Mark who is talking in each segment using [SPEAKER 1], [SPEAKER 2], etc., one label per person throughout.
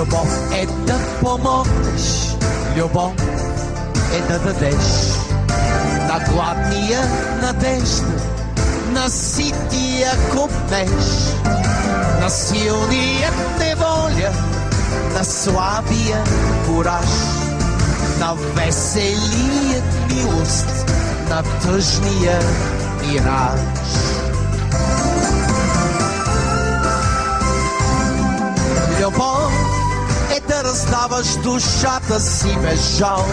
[SPEAKER 1] Любов е да помогнеш, любов е да дадеш. На гладния надежда, на сития купнеш, на силния неволя, на слабия кураж, на веселият милост, на тъжния мираж. Любов е да раздаваш душата си без жал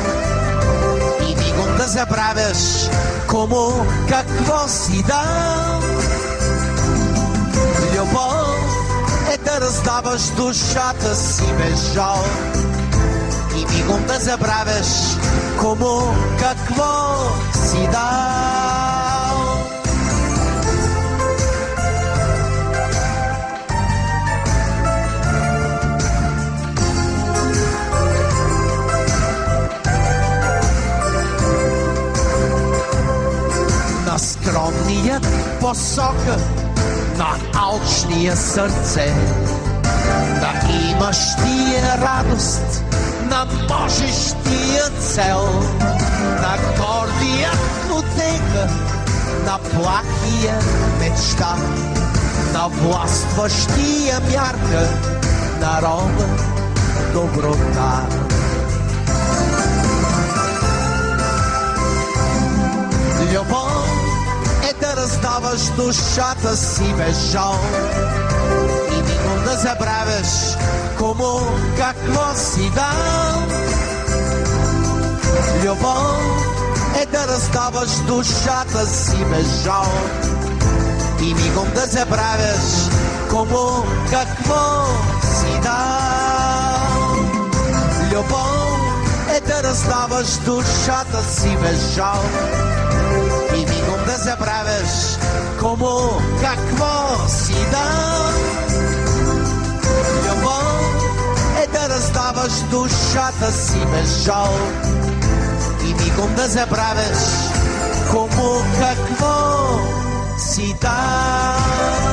[SPEAKER 1] и мигом да забравяш кому какво си дал. Любов е да раздаваш душата си без жал и мигом да забравяш кому какво си дал. На скромният посока, на алчния сърце, на имащия радост, на можещия цел, на гордия утеха, на плахия мечта, на властващия мярка, на роба доброта. Любов е да раздаваш душата си без жал и мигом да забравяш кому какво си дал. Любов е да раздаваш душата си без жал и мигом да забравяш кому какво си дал. Любов е да раздаваш душата си без жал и мигом да забравяш кому какво си дал. Любов е да раздаваш душата си без жал и мигом да забравяш кому какво си дал.